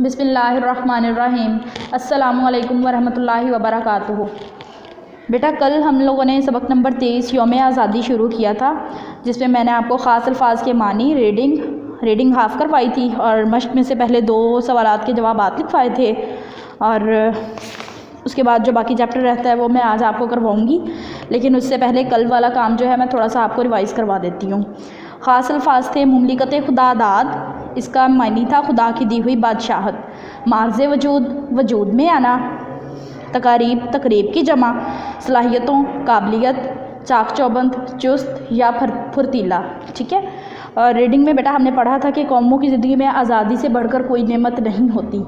बिस्मिल्लाहिर्रहमानिर्रहीम। अस्सलामुअलैकुम वरहमतुल्लाहि वबरकातुहू। बेटा कल हम लोगों ने सबक नंबर 23 यौम आज़ादी शुरू किया था, जिसमें मैंने आपको ख़ास अल्फाज के मानी रीडिंग हाफ़ करवाई थी और मश्क में से पहले 2 सवालात के जवाबात लिखवाए थे और उसके बाद जो बाकी चैप्टर रहता है वो मैं आज आपको करवाऊँगी। लेकिन उससे पहले कल वाला काम जो है मैं थोड़ा सा आपको रिवाइज़ करवा देती हूँ। ख़ास अल्फाज थे मुमलिकत खुदा दाद, इसका मानी था खुदा की दी हुई बादशाहत। मार्ज़ वजूद में आना, तकरीब की जमा, सलाहियतों, काबिलियत, चाक चौबंद, चुस्त या फुर्तीला। ठीक है। और रीडिंग में बेटा हमने पढ़ा था कि कौमों की ज़िंदगी में आज़ादी से बढ़कर कोई नेमत नहीं होती।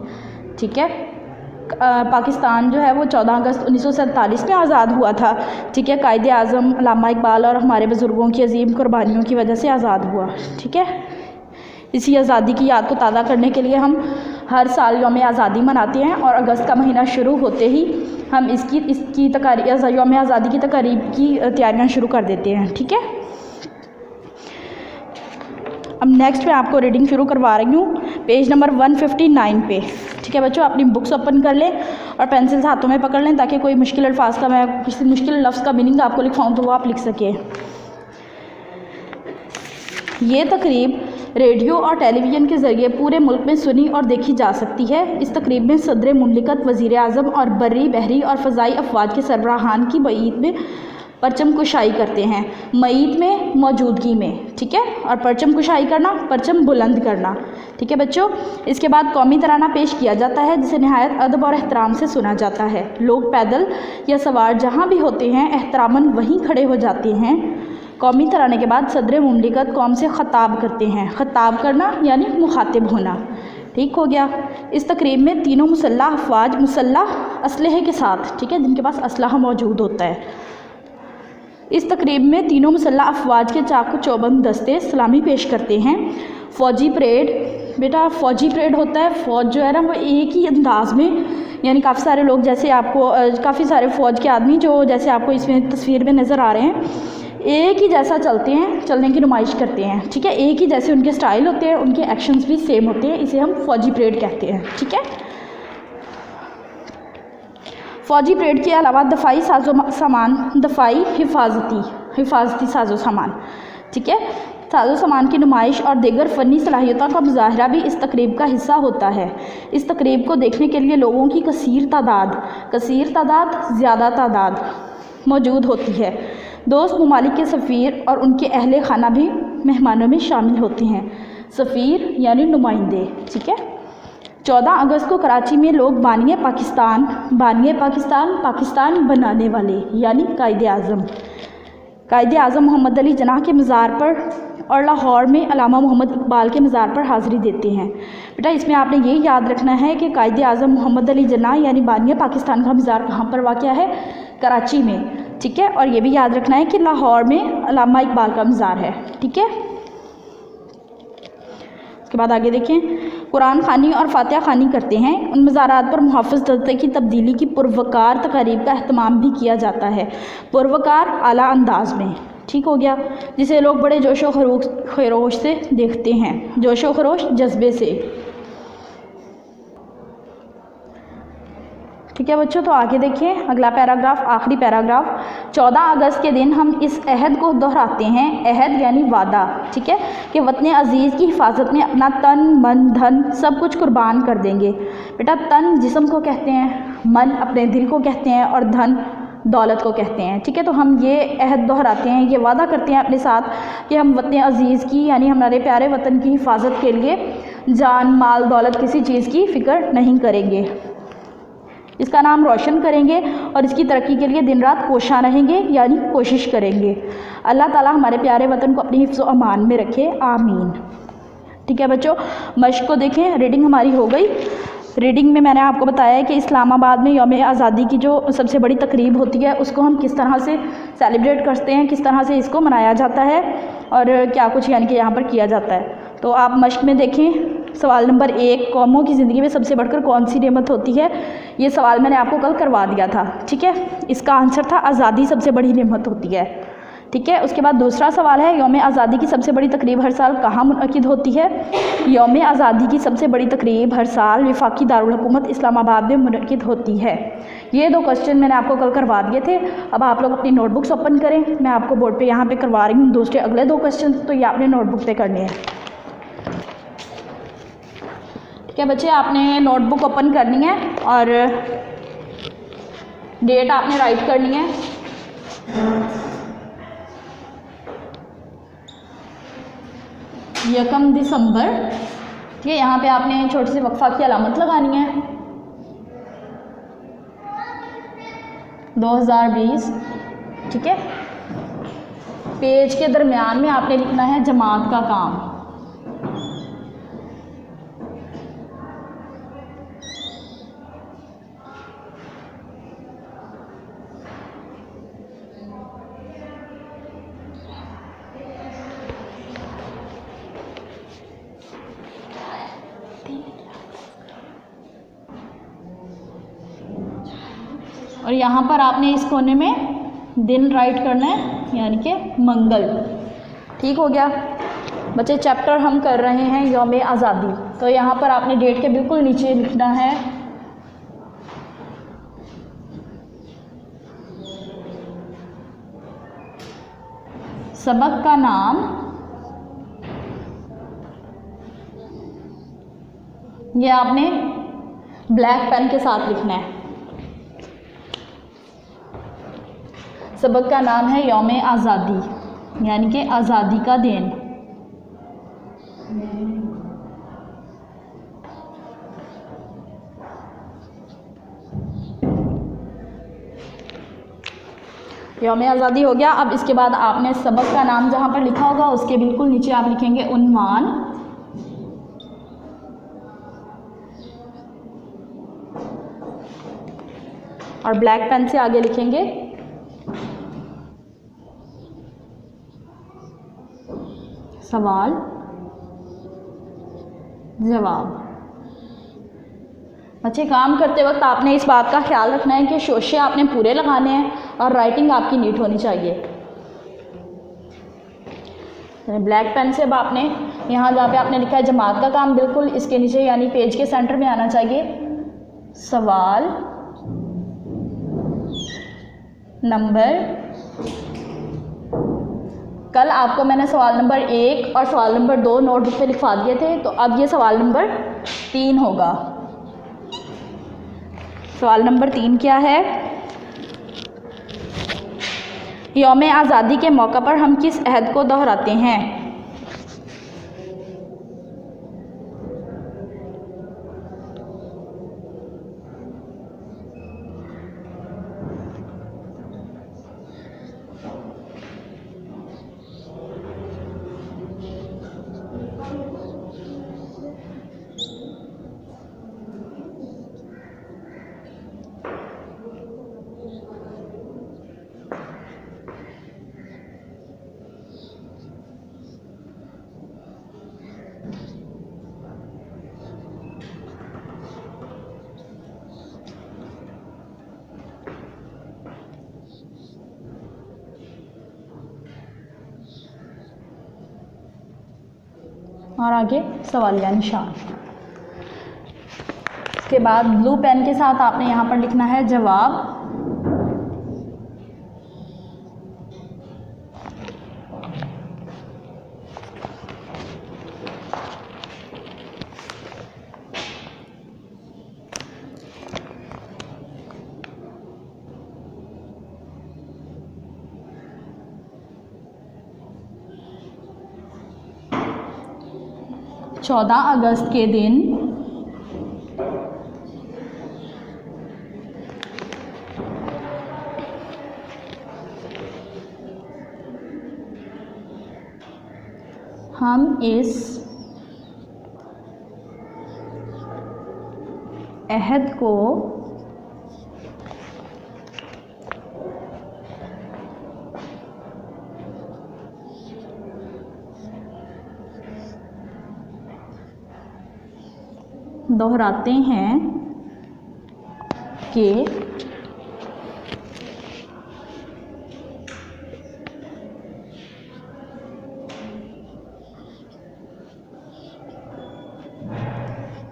ठीक है। पाकिस्तान जो है वो 14 अगस्त 1947 में आज़ाद हुआ था। ठीक है। कायदे आज़म अल्लामा इकबाल और हमारे बुज़ुर्गों की अजीम कुर्बानियों की वजह से आज़ाद हुआ। ठीक है। इसी आज़ादी की याद को ताज़ा करने के लिए हम हर साल यौम आज़ादी मनाते हैं और अगस्त का महीना शुरू होते ही हम इसकी यौम आज़ादी की तकारीब की तैयारियां शुरू कर देते हैं। ठीक है। अब नेक्स्ट मैं आपको रीडिंग शुरू करवा रही हूँ पेज नंबर 159 पे। ठीक है बच्चों, अपनी बुक्स ओपन कर लें और पेंसिल्स हाथों में पकड़ लें ताकि कोई मुश्किल अल्फाज का मैं किसी मुश्किल लफ्ज़ का मीनिंग आपको लिखवाऊँ तो वो आप लिख सकें। ये तकरीब रेडियो और टेलीविज़न के ज़रिए पूरे मुल्क में सुनी और देखी जा सकती है। इस तकरीब में सदर मुमलिकत, वज़ीर आज़म और बर्री, बहरी और फ़ज़ाई अफवाज के सरबराहान की मईद में परचम कुशाई करते हैं। मईद में मौजूदगी में। ठीक है। और परचम कुशाई करना, परचम बुलंद करना। ठीक है बच्चों। इसके बाद कौमी तराना पेश किया जाता है जिसे नहायत अदब और एहतराम से सुना जाता है। लोग पैदल या सवार जहाँ भी होते हैं एहतरामन वहीं खड़े हो जाते हैं। कौमी तराने के बाद सदर मुमलिकत कौम से ख़ताब करते हैं। ख़ताब करना यानी मुखातिब होना। ठीक हो गया। इस तकरीब में तीनों मुसल्लह अफवाज मुसल्लह असलहे के साथ, ठीक है, जिनके पास असलहा मौजूद होता है, इस तकरीब में तीनों मुसल्लह अफवाज के चाकू चौबंद दस्ते सलामी पेश करते हैं। फ़ौजी परेड, बेटा फ़ौजी परेड होता है, फ़ौज जो है ना वो एक ही अंदाज में, यानी काफ़ी सारे लोग जैसे आपको काफ़ी सारे फ़ौज के आदमी जो जैसे आपको इसमें तस्वीर में नज़र आ रहे हैं, एक ही जैसा चलते हैं, चलने की नुमाइश करते हैं। ठीक है। एक ही जैसे उनके स्टाइल होते हैं, उनके एक्शंस भी सेम होते हैं, इसे हम फ़ौजी परेड कहते हैं। ठीक है। फ़ौजी परेड के अलावा दफ़ाई साजो सामान, दफ़ाई हिफाजती साजो सामान, ठीक है, साजो सामान की नुमाइश और दीगर फ़नी सलाहियतों का मुजाहरा भी इस तकरीब का हिस्सा होता है। इस तकरीब को देखने के लिए लोगों की कसीर तादाद ज़्यादा तादाद मौजूद होती है। दोस्त ममालिक के सफ़ीर और उनके अहले खाना भी मेहमानों में शामिल होते हैं। सफ़ीर यानी नुमाइंदे। ठीक है। 14 अगस्त को कराची में लोग बानिए पाकिस्तान बनाने वाले यानी कायदे आज़म मोहम्मद अली जिन्ना के मज़ार पर और लाहौर में अल्लामा मोहम्मद इकबाल के मज़ार पर हाज़िरी देते हैं। बेटा इसमें आपने ये याद रखना है कि कायदे आज़म मोहम्मद अली जिन्ना यानी बानिए पाकिस्तान का मज़ार कहाँ पर वाक़या है? कराची में। ठीक है। और ये भी याद रखना है कि लाहौर में अल्लामा इकबाल का मज़ार है। ठीक है। उसके बाद आगे देखें, कुरान खानी और फातिहा खानी करते हैं। उन मज़ारात पर मुहाफ़िज़ दस्ते की तब्दीली की पुरवकार तकारीब का अहतमाम भी किया जाता है। पुरवकार आला अंदाज में। ठीक हो गया। जिसे लोग बड़े जोशो खरोश से देखते हैं, जोशो खरोश जज्बे से। ठीक है बच्चों, तो आगे देखिए अगला पैराग्राफ, आखिरी पैराग्राफ। 14 अगस्त के दिन हम इस अहद को दोहराते हैं, अहद यानी वादा, ठीक है, कि वतन अज़ीज़ की हिफाजत में अपना तन मन धन सब कुछ कुर्बान कर देंगे। बेटा तन जिस्म को कहते हैं, मन अपने दिल को कहते हैं और धन दौलत को कहते हैं। ठीक है। तो हम ये अहद दोहराते हैं, ये वादा करते हैं अपने साथ कि हम वतन अज़ीज़ की यानी हमारे प्यारे वतन की हिफाजत के लिए जान माल दौलत किसी चीज़ की फ़िक्र नहीं करेंगे, इसका नाम रोशन करेंगे और इसकी तरक्की के लिए दिन रात कोशां रहेंगे यानी कोशिश करेंगे। अल्लाह ताला हमारे प्यारे वतन को अपनी हिफ्ज़ व अमान में रखे, आमीन। ठीक है बच्चों, मश्क को देखें। रीडिंग हमारी हो गई। रीडिंग में मैंने आपको बताया है कि इस्लामाबाद में यौम आज़ादी की जो सबसे बड़ी तकरीब होती है उसको हम किस तरह से सेलिब्रेट करते हैं, किस तरह से इसको मनाया जाता है और क्या कुछ यानी कि यहाँ पर किया जाता है। तो आप मश्क में देखें सवाल नंबर 1, कौमों की ज़िंदगी में सबसे बढ़कर कौन सी नेमत होती है? ये सवाल मैंने आपको कल करवा दिया था। ठीक है। इसका आंसर था आज़ादी सबसे बड़ी नेमत होती है। ठीक है। उसके बाद दूसरा सवाल है, यौम आज़ादी की सबसे बड़ी तकरीब हर साल कहाँ मुनअक़िद होती है? यौम आज़ादी की सबसे बड़ी तकरीब हर साल वफाकी दारुल हुकूमत इस्लामाबाद में मुनअक़िद होती है। ये 2 क्वेश्चन मैंने आपको कल करवा दिए थे। अब आप लोग अपनी नोटबुक्स ओपन करें, मैं आपको बोर्ड पे यहाँ पे करवा रही हूँ दूसरे अगले 2 क्वेश्चन, तो ये आपने नोटबुक पे करने हैं। ठीक है बच्चे, आपने नोटबुक ओपन करनी है और डेट आपने राइट करनी है। यकम दिसंबर, ठीक है। यहाँ पे आपने छोटी सी वक्फा की अलामत लगानी है, 2020, ठीक है। पेज के दरमियान में आपने लिखना है जमात का काम। और यहाँ पर आपने इस कोने में दिन राइट करना है, यानी कि मंगल। ठीक हो गया बच्चे। चैप्टर हम कर रहे हैं यौम आज़ादी, तो यहाँ पर आपने डेट के बिल्कुल नीचे लिखना है सबक का नाम, ये आपने ब्लैक पेन के साथ लिखना है। सबक का नाम है यौम आज़ादी, यानी कि आज़ादी का दिन। यौम आज़ादी हो गया। अब इसके बाद आपने सबक का नाम जहाँ पर लिखा होगा उसके बिल्कुल नीचे आप लिखेंगे उन्वान, और ब्लैक पेन से आगे लिखेंगे सवाल जवाब। बच्चे काम करते वक्त आपने इस बात का ख्याल रखना है कि शोशे आपने पूरे लगाने हैं और राइटिंग आपकी नीट होनी चाहिए। ब्लैक पेन से अब आपने यहाँ जहाँ पे आपने लिखा है जमात का काम, बिल्कुल इसके नीचे यानी पेज के सेंटर में आना चाहिए सवाल नंबर। कल आपको मैंने सवाल नंबर 1 और सवाल नंबर 2 नोटबुक पे लिखवा दिए थे, तो अब ये सवाल नंबर 3 होगा। सवाल नंबर 3 क्या है? यौम आज़ादी के मौका पर हम किस अहद को दोहराते हैं? और आगे सवालिया निशान। इसके बाद ब्लू पेन के साथ आपने यहाँ पर लिखना है जवाब। चौदह अगस्त के दिन हम इस अहद को दोहराते हैं कि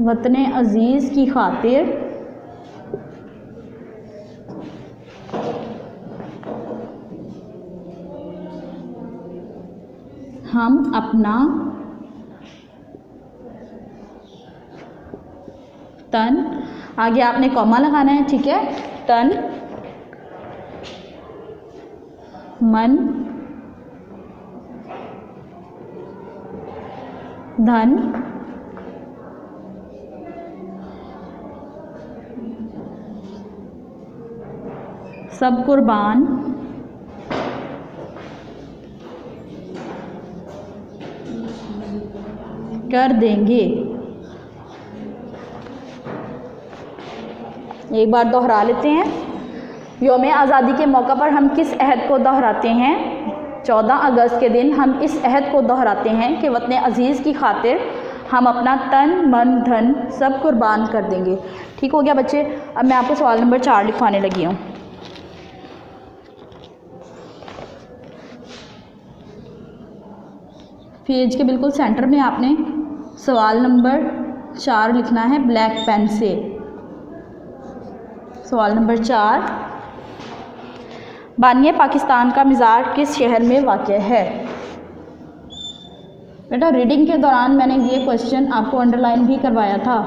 वतन अज़ीज़ की खातिर हम अपना तन, आगे आपने कॉमा लगाना है, ठीक है, तन मन धन सब कुर्बान कर देंगे। एक बार दोहरा लेते हैं। यौम आज़ादी के मौका पर हम किस अहद को दोहराते हैं? 14 अगस्त के दिन हम इस अहद को दोहराते हैं कि वतन अज़ीज़ की खातिर हम अपना तन मन धन सब कुर्बान कर देंगे। ठीक हो गया बच्चे। अब मैं आपको सवाल नंबर 4 लिखवाने लगी हूँ। पेज के बिल्कुल सेंटर में आपने सवाल नंबर 4 लिखना है ब्लैक पेन से। सवाल नंबर 4, बानिए पाकिस्तान का मज़ार किस शहर में वाक़ है? बेटा रीडिंग के दौरान मैंने ये क्वेश्चन आपको अंडरलाइन भी करवाया था।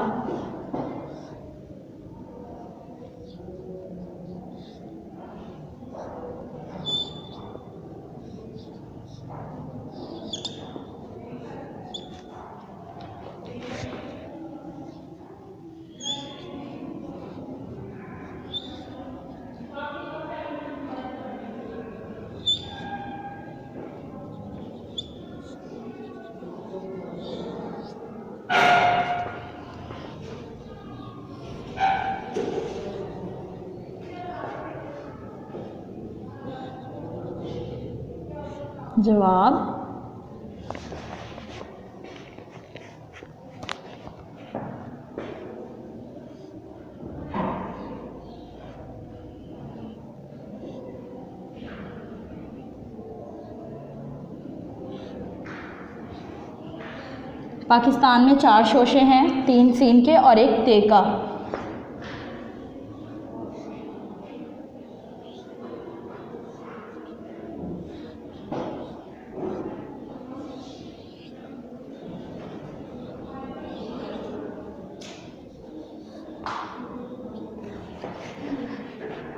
जवाब पाकिस्तान में 4 शोशे हैं, 3 सीन के और 1 ते का।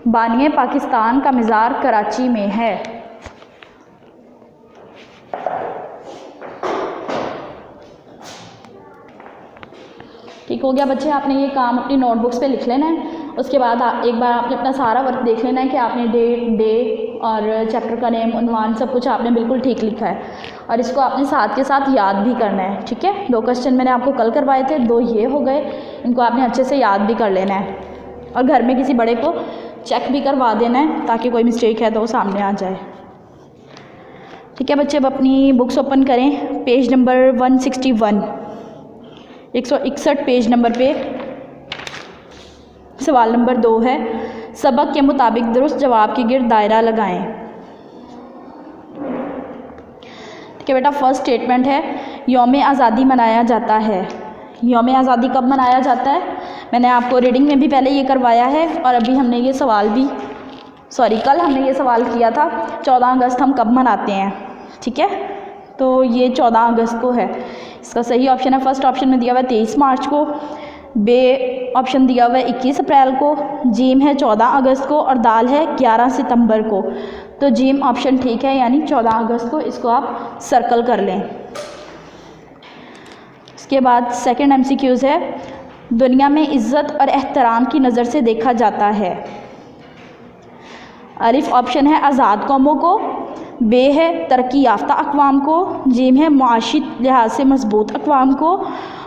बानिए पाकिस्तान का मज़ार कराची में है। ठीक हो गया बच्चे। आपने ये काम अपनी नोटबुक्स पे लिख लेना है। उसके बाद एक बार आपने अपना सारा वर्क देख लेना है कि आपने डेट, डे और चैप्टर का नेम, उन्वान सब कुछ आपने बिल्कुल ठीक लिखा है। और इसको आपने साथ के साथ याद भी करना है। ठीक है, 2 क्वेश्चन मैंने आपको कल करवाए थे, 2 ये हो गए। इनको आपने अच्छे से याद भी कर लेना है और घर में किसी बड़े को चेक भी करवा देना है ताकि कोई मिस्टेक है तो वो सामने आ जाए। ठीक है बच्चे, अब अपनी बुक्स ओपन करें। पेज नंबर 161, 161 पेज नंबर पे सवाल नंबर 2 है। सबक के मुताबिक दुरुस्त जवाब के गिर्द दायरा लगाएं। ठीक है बेटा, फर्स्ट स्टेटमेंट है यौम आज़ादी मनाया जाता है। यौम आज़ादी कब मनाया जाता है? मैंने आपको रीडिंग में भी पहले ये करवाया है और अभी हमने ये सवाल भी कल हमने ये सवाल किया था 14 अगस्त हम कब मनाते हैं। ठीक है, तो ये 14 अगस्त को है। इसका सही ऑप्शन है, फर्स्ट ऑप्शन में दिया हुआ है 23 मार्च को, बे ऑप्शन दिया हुआ है 21 अप्रैल को, जीम है 14 अगस्त को और दाल है 11 सितंबर को। तो जीम ऑप्शन ठीक है, यानी 14 अगस्त को। इसको आप सर्कल कर लें। इसके बाद सेकंड MCQs है, दुनिया में इज़्ज़त और एहतराम की नज़र से देखा जाता है। अलिफ ऑप्शन है आज़ाद कौमों को, बे है तरक्की याफ्ता अक़वाम को, जीम है मुआशी लिहाज से मजबूत अक़वाम को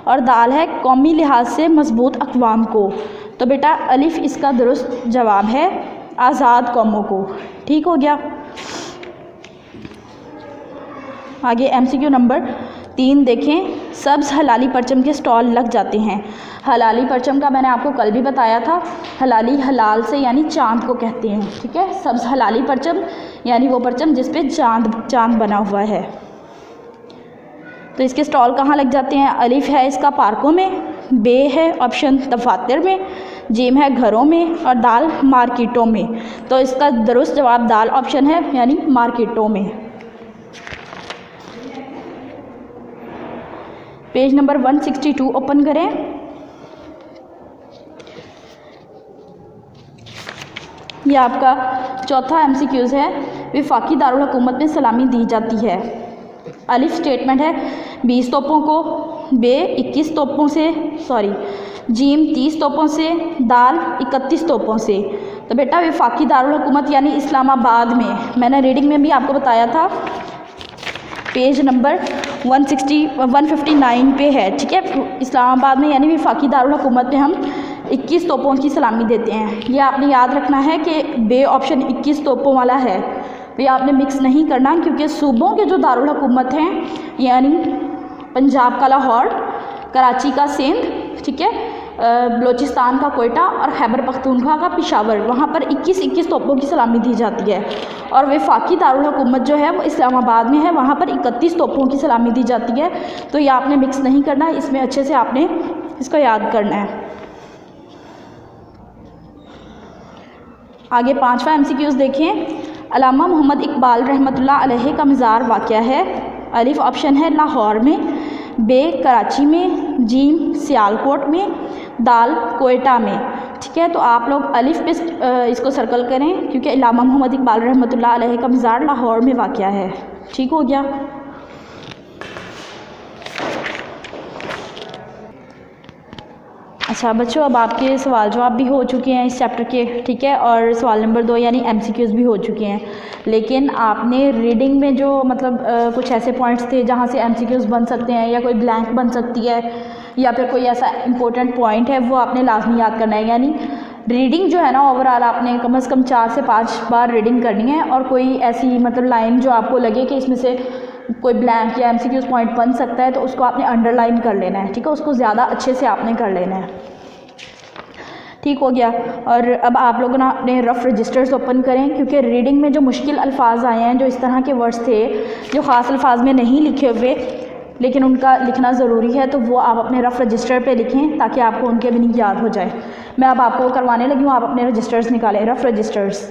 और दाल है कौमी लिहाज से मजबूत अक़वाम को। तो बेटा अलिफ इसका दुरुस्त जवाब है, आज़ाद कौमों को। ठीक हो गया। आगे MCQ नंबर 3 देखें। सब्ज़ हलाली परचम के स्टॉल लग जाते हैं। हलाली परचम का मैंने आपको कल भी बताया था। हलाली हलाल से यानी चाँद को कहते हैं। ठीक है, सब्ज़ हलाली परचम यानी वो परचम जिस पे चाँद बना हुआ है। तो इसके स्टॉल कहाँ लग जाते हैं? अलिफ है इसका पार्कों में, बे है ऑप्शन दफातर में, जीम है घरों में, और दाल मार्केटों में। तो इसका दुरुस्त जवाब दाल ऑप्शन है, यानी मार्केटों में। पेज नंबर 162 ओपन करें। ये आपका चौथा MCQs है। वफाकी दारुल हुकूमत में सलामी दी जाती है। अलिफ स्टेटमेंट है 20 तोपों को, बे 21 तोपों से, जीम 30 तोपों से, दाल 31 तोपों से। तो बेटा वफाकी दारुल हुकूमत यानी इस्लामाबाद में, मैंने रीडिंग में भी आपको बताया था, पेज नंबर 159 पे है, ठीक है। इस्लामाबाद में यानी वफाकी दारुल हुकूमत में हम 21 तोपों की सलामी देते हैं। ये आपने याद रखना है कि बे ऑप्शन 21 तोपों वाला है। ये आपने मिक्स नहीं करना, क्योंकि सूबों के जो दारुल हुकूमत हैं यानी पंजाब का लाहौर, कराची का सिंध, ठीक है, बलोचिस्तान का कोयटा और खैबर पख्तूनख्वा का पेशावर, वहाँ पर 21-21 तोपों की सलामी दी जाती है। और वफाकी दारुल हुकूमत जो है वो इस्लामाबाद में है, वहाँ पर 31 तोपों की सलामी दी जाती है। तो ये आपने मिक्स नहीं करना, इसमें अच्छे से आपने इसको याद करना है। आगे 5वां MCQs देखें। अल्लामा मोहम्मद इकबाल रहमतुल्लाह अलैहि का मज़ार वाक़या है। अलिफ ऑप्शन है लाहौर में, बे कराची में, जीम सियालकोट में, दाल कोयटा में, ठीक है। तो आप लोग अलिफ पे इसको सर्कल करें, क्योंकि अल्लामा मोहम्मद इकबाल रहमतुल्लाह अलैहि का मज़ार लाहौर में वाक़या है। ठीक हो गया। अच्छा बच्चों, अब आपके सवाल जवाब भी हो चुके हैं इस चैप्टर के, ठीक है, और सवाल नंबर 2 यानी MCQs भी हो चुके हैं। लेकिन आपने रीडिंग में जो मतलब कुछ ऐसे पॉइंट्स थे जहाँ से MCQs बन सकते हैं, या कोई ब्लैंक बन सकती है, या फिर कोई ऐसा इंपॉर्टेंट पॉइंट है, वो आपने लाजमी याद करना है। यानी रीडिंग जो है ना, ओवरऑल आपने कम से कम 4 से 5 बार रीडिंग करनी है। और कोई ऐसी मतलब लाइन जो आपको लगे कि इसमें से कोई ब्लैंक या MCQs पॉइंट बन सकता है, तो उसको आपने अंडरलाइन कर लेना है, ठीक है, उसको ज़्यादा अच्छे से आपने कर लेना है। ठीक हो गया। और अब आप लोग ना अपने रफ़ रजिस्टर्स ओपन करें, क्योंकि रीडिंग में जो मुश्किल अल्फाज आए हैं, जो इस तरह के वर्ड्स थे जो ख़ास अल्फाज में नहीं लिखे हुए लेकिन उनका लिखना ज़रूरी है, तो वो आप अपने रफ़ रजिस्टर पे लिखें ताकि आपको उनके मीनिंग याद हो जाए। मैं अब आपको करवाने लगी हूँ, आप अपने रजिस्टर्स निकालें, रफ़ रजिस्टर्स।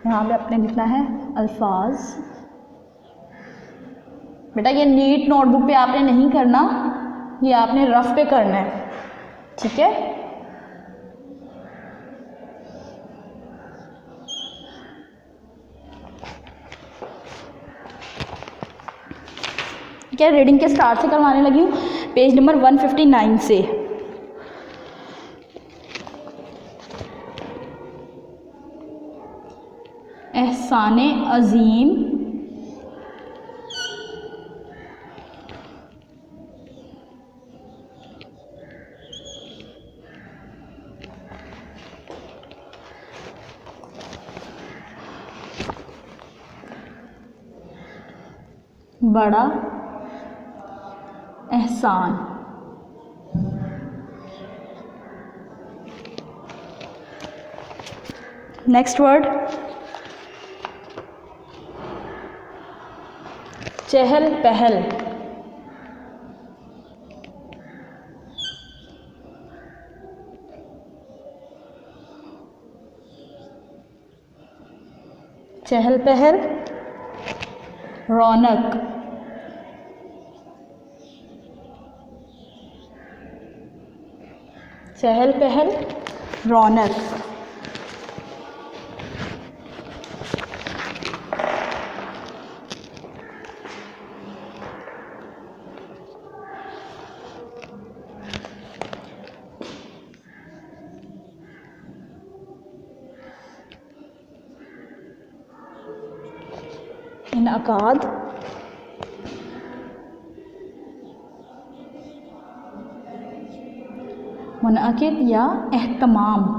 यहाँ पे आपने लिखना है अल्फाज। बेटा ये नीट नोटबुक पे आपने नहीं करना, ये आपने रफ पे करना है, ठीक है। क्या रीडिंग के स्टार्ट से करवाने लगी हूँ, पेज नंबर 159 से। एहसाने अजीम बड़ा एहसान। नेक्स्ट वर्ड चहल पहल। चहल पहल, रौनक। चहल पहल, रौनक। इनअकाद, मुनअकिद या एहतमाम।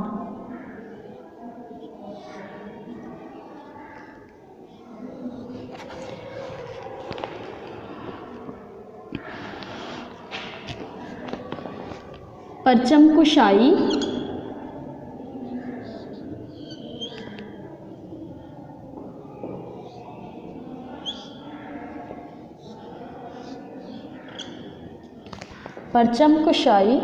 परचम कुशाई, परचम कुशाई,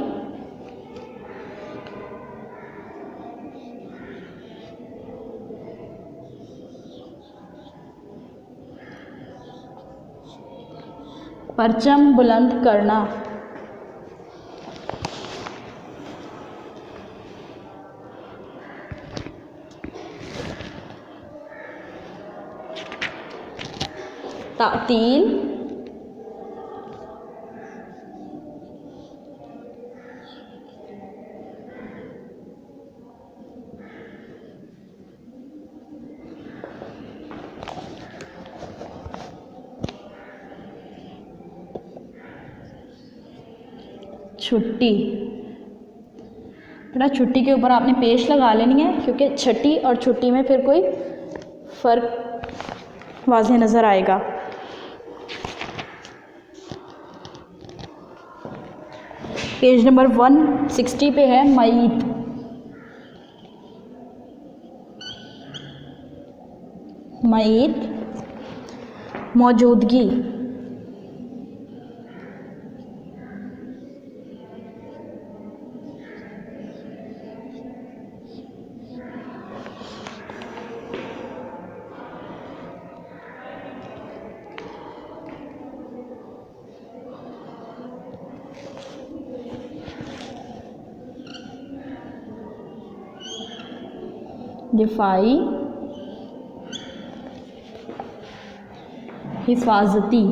परचम बुलंद करना, तातील, छुट्टी। बेटा छुट्टी के ऊपर आपने पेश लगा लेनी है, क्योंकि छठी और छुट्टी में फिर कोई फ़र्क वाज़ेह नज़र आएगा। पेज नंबर 160 पे है मईत। मईत मौजूदगी, दिफाई, हिफाजती,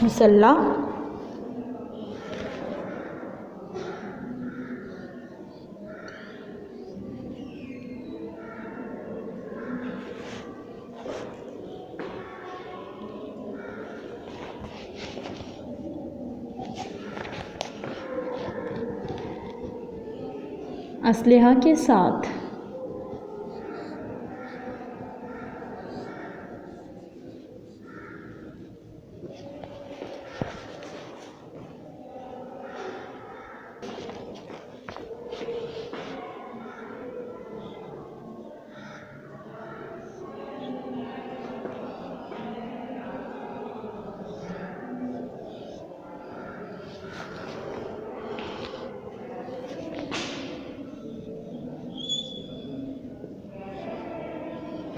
मुसल्ला, असलहा के साथ,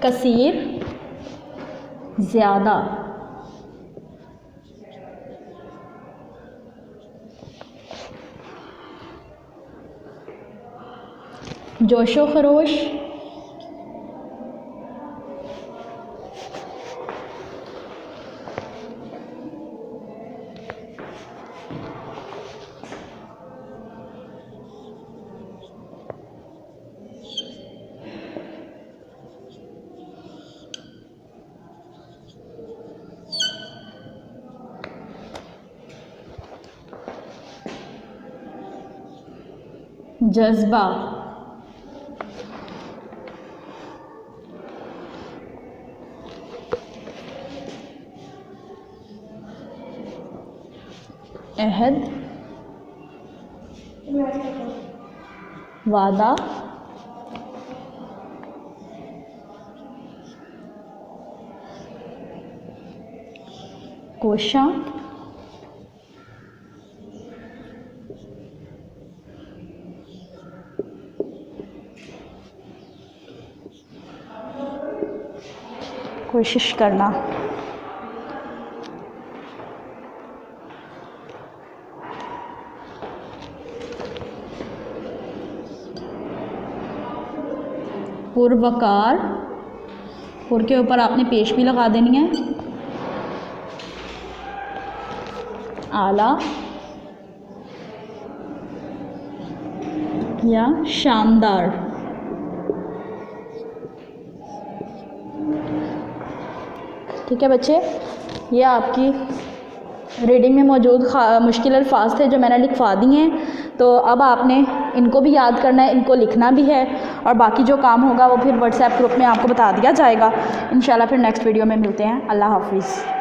कसीर ज़्यादा, जोशो खरोश, जज्बा, अहद, वादा, कोशा, कोशिश करना, पुरवकार, पुर के ऊपर आपने पेश भी लगा देनी है, आला, या शानदार। ठीक है बच्चे, ये आपकी रीडिंग में मौजूद मुश्किल अल्फाज थे जो मैंने लिखवा दिए हैं। तो अब आपने इनको भी याद करना है, इनको लिखना भी है, और बाकी जो काम होगा वो फिर व्हाट्सएप ग्रुप में आपको बता दिया जाएगा। इंशाल्लाह फिर नेक्स्ट वीडियो में मिलते हैं। अल्लाह हाफिज़।